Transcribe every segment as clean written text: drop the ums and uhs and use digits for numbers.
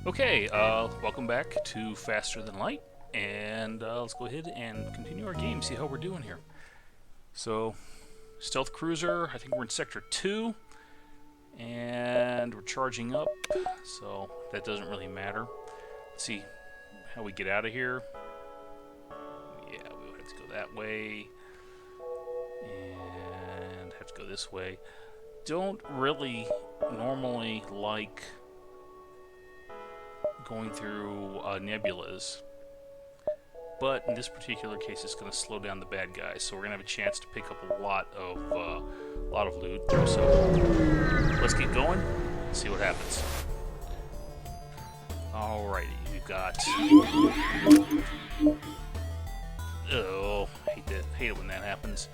Okay, welcome back to Faster Than Light, and let's go ahead and continue our game, see how we're doing here. So, stealth cruiser, I think we're in Sector 2, and we're charging up, so that doesn't really matter. Let's see how we get out of here. Yeah, we'll have to go that way, and have to go this way. Don't really normally like going through nebulas, but in this particular case it's going to slow down the bad guys, so we're going to have a chance to pick up a lot of loot. So let's get going, see what happens. Alrighty, we've got hate it when that happens.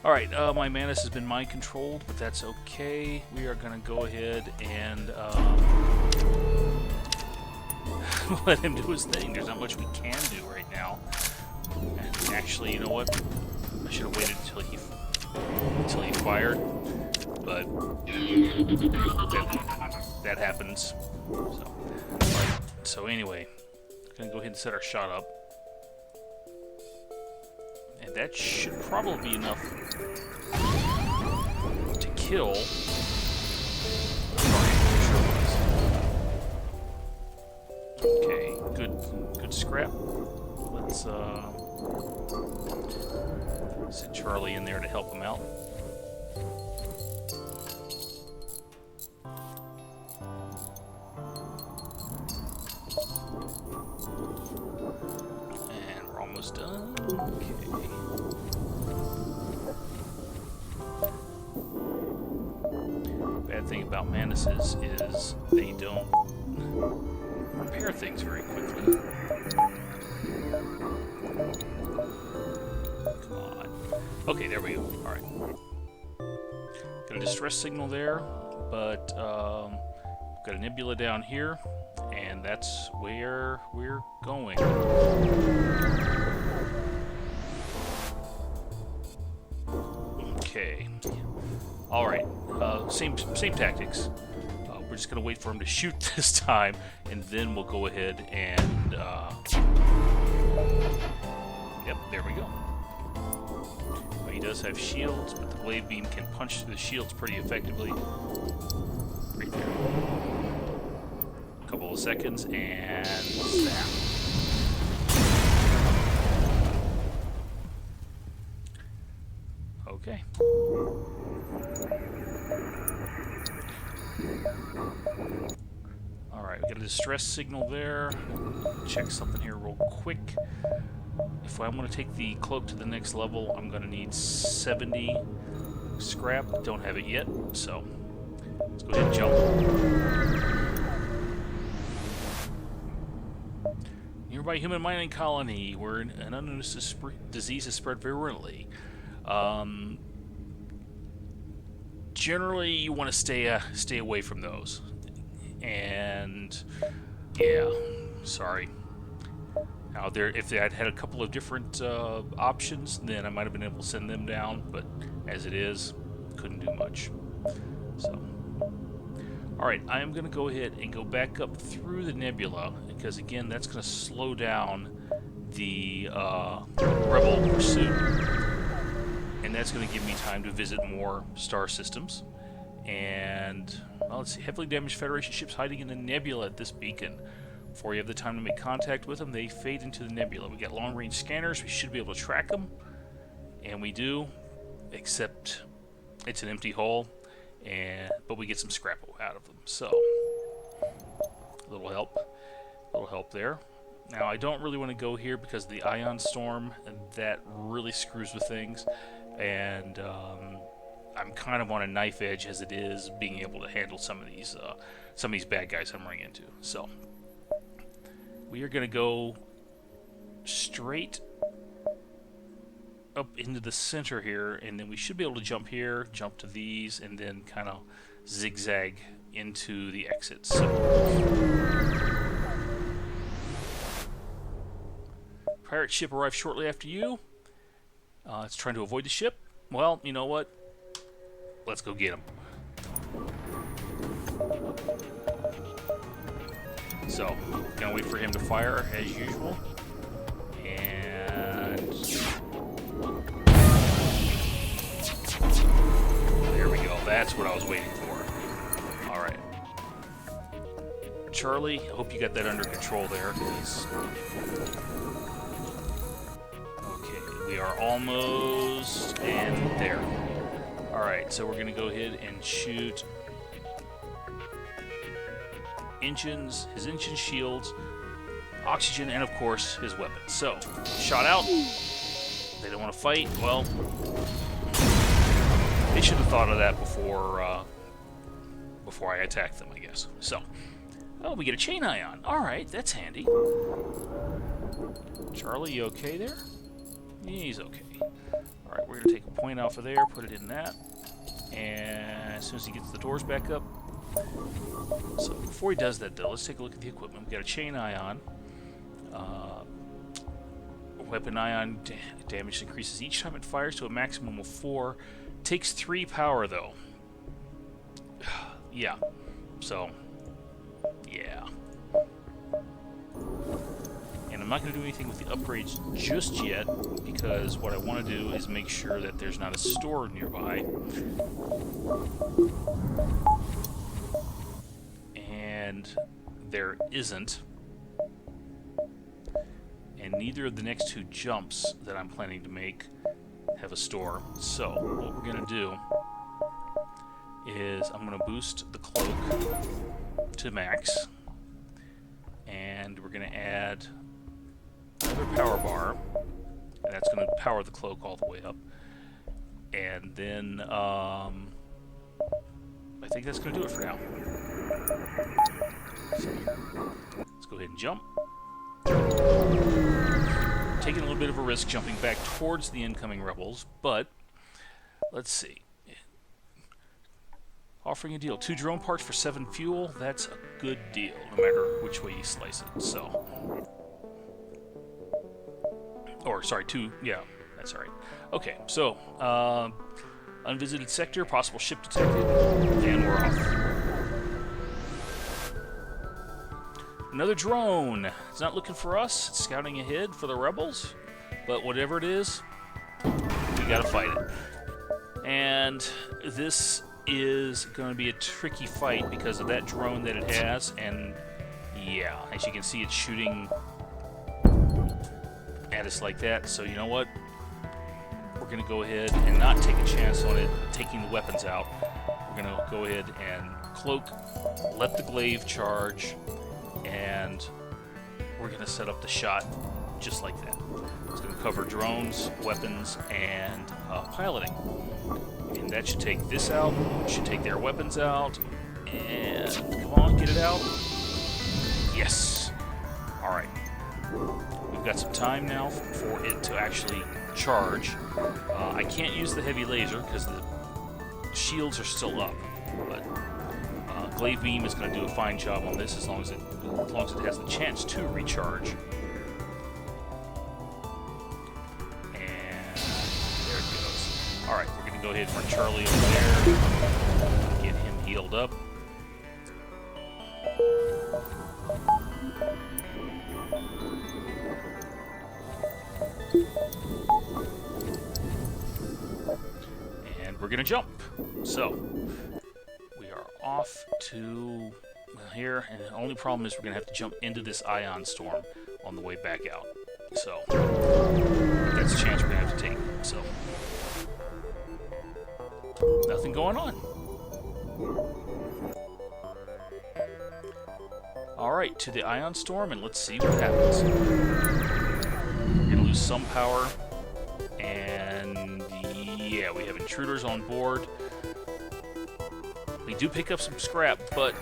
Alright, my Manus has been mind controlled, but that's okay. We are going to go ahead and let him do his thing. There's not much we can do right now. And actually, you know what? I should have waited until he fired. But that happens. So, right. So anyway, gonna go ahead and set our shot up. And that should probably be enough to kill. Okay, good scrap. Let's set Charlie in there to help him out. And we're almost done. Okay. Bad thing about Manuses is they don't repair things very quickly. Come on. Okay, there we go. Alright. Got a distress signal there, but got a nebula down here, and that's where we're going. Okay. Alright. Same tactics. We're just going to wait for him to shoot this time, and then we'll go ahead and, yep, there we go. Well, he does have shields, but the blade beam can punch through the shields pretty effectively. Right there. A couple of seconds, and zap. Okay. Alright, we got a distress signal there. Check something here real quick. If I want to take the cloak to the next level, I'm going to need 70 scrap. Don't have it yet, so let's go ahead and jump. Nearby human mining colony where an unknown disease is spread virulently. Generally, you want to stay away from those. And yeah, sorry. Now, if they had had a couple of different options, then I might have been able to send them down. But as it is, couldn't do much. So, all right, I am going to go ahead and go back up through the nebula because again, that's going to slow down the rebel pursuit. And that's going to give me time to visit more star systems. And, well, let's see, heavily damaged Federation ships hiding in the nebula at this beacon. Before you have the time to make contact with them, they fade into the nebula. We got long-range scanners. We should be able to track them. And we do, except it's an empty hull. But we get some scrap out of them. So, a little help there. Now, I don't really want to go here because of the ion storm, and that really screws with things. And I'm kind of on a knife edge as it is, being able to handle some of these bad guys I'm running into. So we are going to go straight up into the center here, and then we should be able to jump here, jump to these, and then kind of zigzag into the exits. So, pirate ship arrives shortly after you. It's trying to avoid the ship. Well, you know what? Let's go get him. So, gonna wait for him to fire as usual. And there we go. That's what I was waiting for. All right. Charlie, I hope you got that under control there, 'cause okay, we are almost and there. All right, so we're gonna go ahead and shoot engines, his engine shields, oxygen, and of course his weapons. So, shot out. They don't want to fight. Well, they should have thought of that before I attacked them, I guess. So, oh, we get a chain ion. All right, that's handy. Charlie, you okay there? He's okay. All right, we're gonna take a point off of there, put it in that, and as soon as he gets the doors back up. So before he does that, though, let's take a look at the equipment. We got a chain ion. Weapon ion damage increases each time it fires to a maximum of 4. Takes 3 power, though. Yeah. So, yeah. And I'm not going to do anything with the upgrades just yet, because what I want to do is make sure that there's not a store nearby. And there isn't. And neither of the next 2 jumps that I'm planning to make have a store. So, what we're going to do is I'm going to boost the cloak to max. And we're going to add another power bar. And that's going to power the cloak all the way up. And then, I think that's going to do it for now. So, let's go ahead and jump. Taking a little bit of a risk jumping back towards the incoming rebels, but let's see. Offering a deal. 2 drone parts for 7 fuel. That's a good deal, no matter which way you slice it. So, or sorry, 2. Yeah, that's all right. Okay, so unvisited sector, possible ship detected, and we're off. Another drone. It's not looking for us. It's scouting ahead for the rebels. But whatever it is, we gotta fight it. And this is going to be a tricky fight because of that drone that it has. And yeah, as you can see, it's shooting at us like that. So you know what? We're gonna go ahead and not take a chance on it taking the weapons out. We're gonna go ahead and cloak, let the glaive charge, and we're going to set up the shot just like that. It's going to cover drones, weapons, and piloting. And that should take this out, should take their weapons out, and come on, get it out. Yes! Alright. We've got some time now for it to actually charge. I can't use the heavy laser because the shields are still up, but glaive beam is going to do a fine job on this as long as it has the chance to recharge. And there it goes. All right, we're going to go ahead and run Charlie over there, get him healed up. And we're going to jump. So, off to here, and the only problem is we're going to have to jump into this ion storm on the way back out. So, that's a chance we're going to have to take. So, nothing going on. Alright, to the ion storm, and let's see what happens. We're going to lose some power, and yeah, we have intruders on board. We do pick up some scrap, but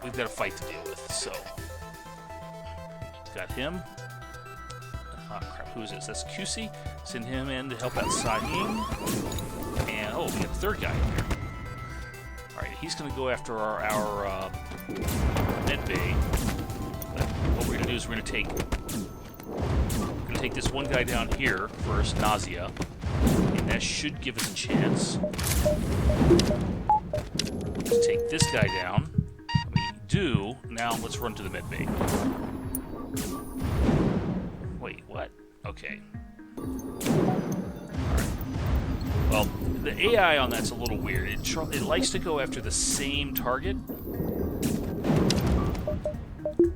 we've got a fight to deal with, so. Got him. Crap, who is this? That's QC. Send him in to help out Sahin. And, oh, we got a third guy in here. Alright, he's going to go after our med bay. But what we're going to do is we're going to take this one guy down here first, Nausea. And that should give us a chance to take this guy down. We do do, now let's run to the med bay. Wait, what? Okay. Well, the AI on that's a little weird. It likes to go after the same target.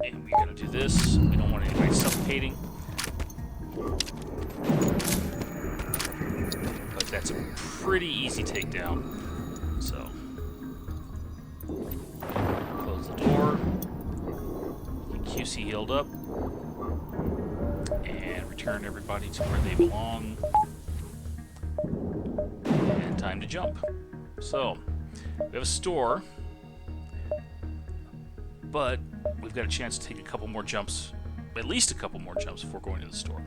And we're going to do this. We don't want anybody suffocating. But that's a pretty easy takedown. So, close the door. Get QC healed up. And return everybody to where they belong. And time to jump. So, we have a store, but we've got a chance to take a couple more jumps, at least a couple more jumps before going to the store.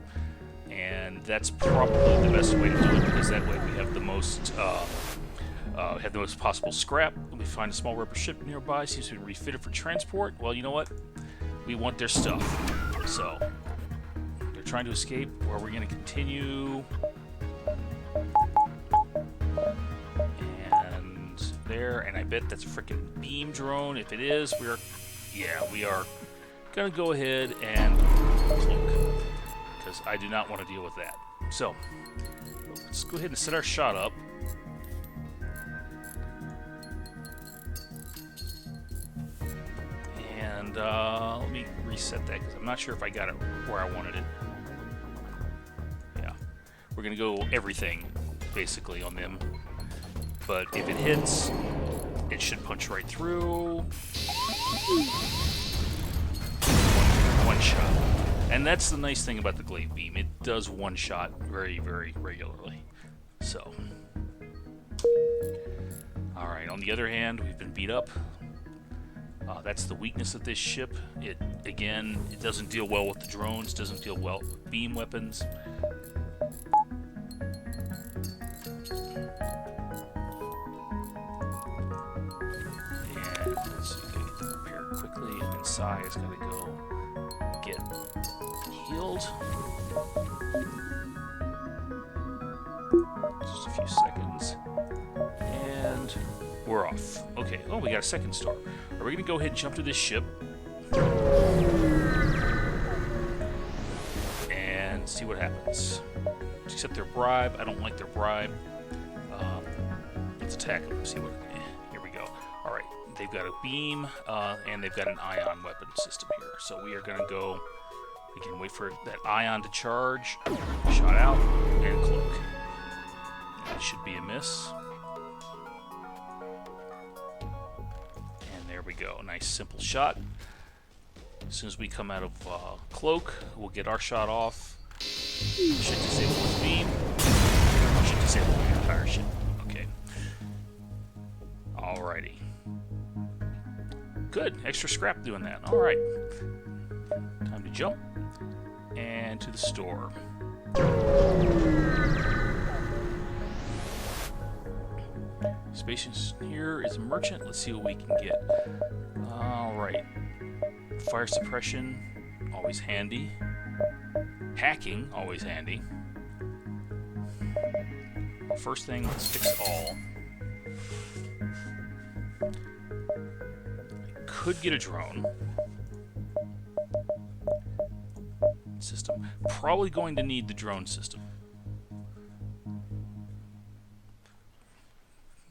And that's probably the best way to do it, because that way we have the most possible scrap. When we find a small rubber ship nearby, seems to be refitted for transport. Well, you know what? We want their stuff. So, they're trying to escape, or we're going to continue. There, and I bet that's a freaking beam drone. If it is, we are gonna go ahead and cloak, because I do not want to deal with that. So let's go ahead and set our shot up. And let me reset that, because I'm not sure if I got it where I wanted it. Yeah, we're gonna go everything basically on them. But if it hits, it should punch right through. One shot. And that's the nice thing about the glaive beam. It does one shot very, very regularly. So. Alright, on the other hand, we've been beat up. That's the weakness of this ship. It doesn't deal well with the drones, doesn't deal well with beam weapons. Is going to go get healed. Just a few seconds. And we're off. Okay. Oh, we got a second star. Are we going to go ahead and jump to this ship? And see what happens. Accept their bribe. I don't like their bribe. Let's attack them. See what... Here we go. Alright. They've got a beam, and they've got an ion weapon system here. So we are going to go, we can wait for that ion to charge, shot out, and cloak. That should be a miss. And there we go. Nice simple shot. As soon as we come out of cloak, we'll get our shot off. Should disable his beam. Should disable the entire ship. Okay. Alrighty. Good. Extra scrap doing that. Alright. Time to jump. And to the store. Spacious here is a merchant. Let's see what we can get. Alright. Fire suppression. Always handy. Hacking. Always handy. Well, first thing, let's fix all. Could get a drone system. Probably going to need the drone system.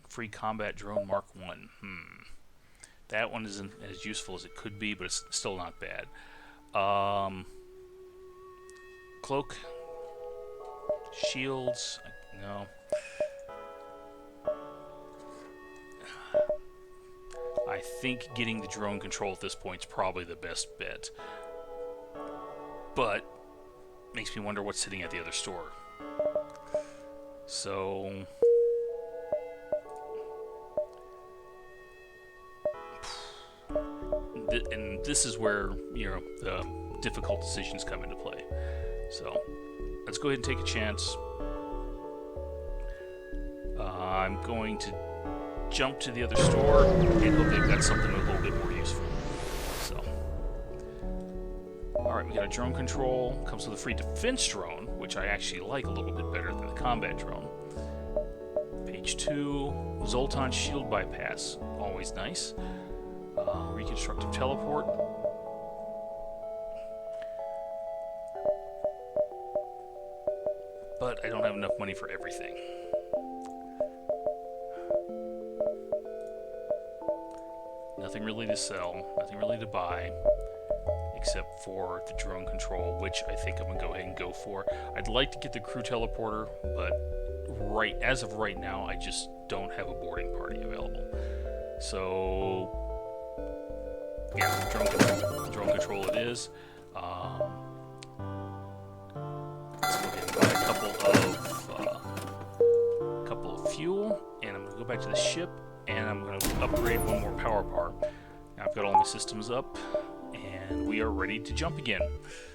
Free combat drone Mark 1. That one isn't as useful as it could be, but it's still not bad. Cloak. Shields. No. I think getting the drone control at this point is probably the best bet. But makes me wonder what's sitting at the other store. So and this is where, you know, the difficult decisions come into play. So let's go ahead and take a chance. I'm going to jump to the other store and hope they've got something a little bit more useful. So, alright, we got a drone control. Comes with a free defense drone, which I actually like a little bit better than the combat drone. Page 2, Zoltan shield bypass. Always nice. Reconstructive teleport. But I don't have enough money for everything. Nothing really to sell, nothing really to buy, except for the drone control, which I think I'm going to go ahead and go for. I'd like to get the crew teleporter, but as of right now, I just don't have a boarding party available. So, yeah, drone control it is. Let's go ahead and buy a couple of fuel, and I'm going to go back to the ship, and I'm going to upgrade one more power bar. Now I've got all my systems up, and we are ready to jump again.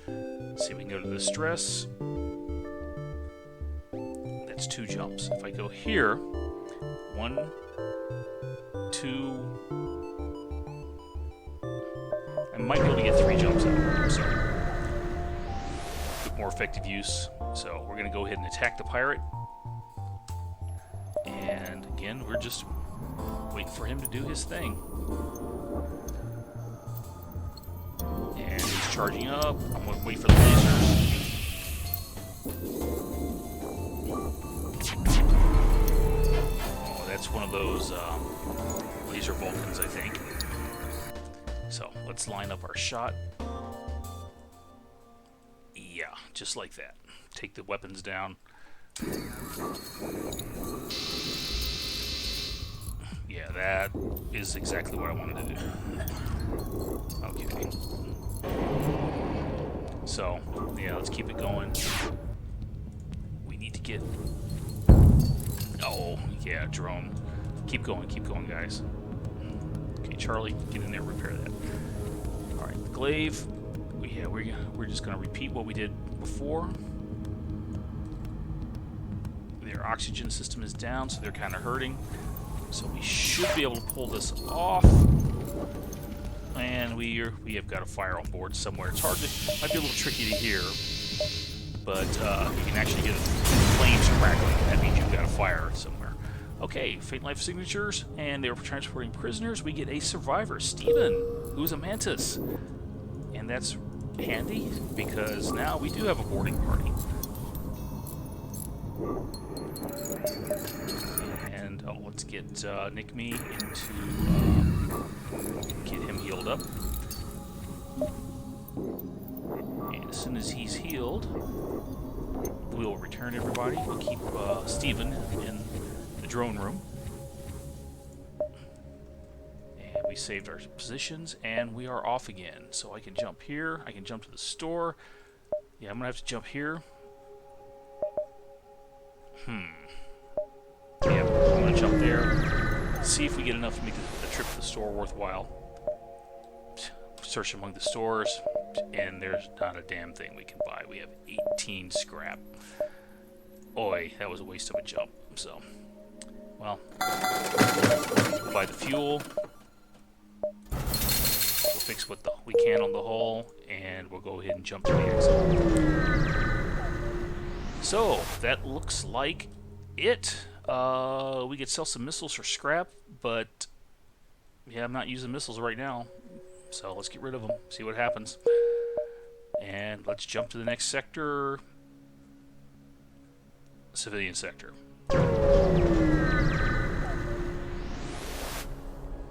Let's see if we can go to the stress. That's 2 jumps. If I go here, 1, 2, I might be able to get 3 jumps out. So, more effective use. So we're going to go ahead and attack the pirate. And again, we're just waiting for him to do his thing. And he's charging up. I'm going to wait for the lasers. Oh, that's one of those laser Vulcans, I think. So let's line up our shot. Yeah, just like that. Take the weapons down. Yeah, that is exactly what I wanted to do. Okay. So, yeah, let's keep it going. We need to get... Oh, yeah, drone. Keep going, guys. Okay, Charlie, get in there, repair that. Alright, the glaive. Yeah, we're just going to repeat what we did before. Their oxygen system is down, so they're kind of hurting. So we should be able to pull this off. And we have got a fire on board somewhere. It's hard to, might be a little tricky to hear, but you can actually get flames crackling. That means you've got a fire somewhere. Okay, Fate Life signatures, and they were transporting prisoners. We get a survivor, Steven, who's a mantis. And that's handy, because now we do have a boarding party. And let's get Nick Me into get him healed up. And as soon as he's healed, we will return everybody. We'll keep Steven in the drone room. And we saved our positions, and we are off again. So I can jump here. I can jump to the store. Yeah, I'm going to have to jump here. Yeah, I'm going to jump there. See if we get enough to make the trip to the store worthwhile. Search among the stores, and there's not a damn thing we can buy. We have 18 scrap. Oi, that was a waste of a jump. So, well, we'll buy the fuel. We'll fix what we can on the hull, and we'll go ahead and jump to the exit. So, that looks like it. We could sell some missiles for scrap, but yeah, I'm not using missiles right now. So let's get rid of them, see what happens. And let's jump to the next sector. Civilian sector.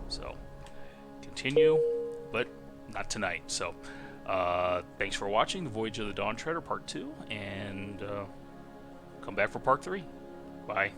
So, continue, but not tonight. So, thanks for watching the Voyage of the Dawn Treader Part 2, and come back for Part 3. Bye.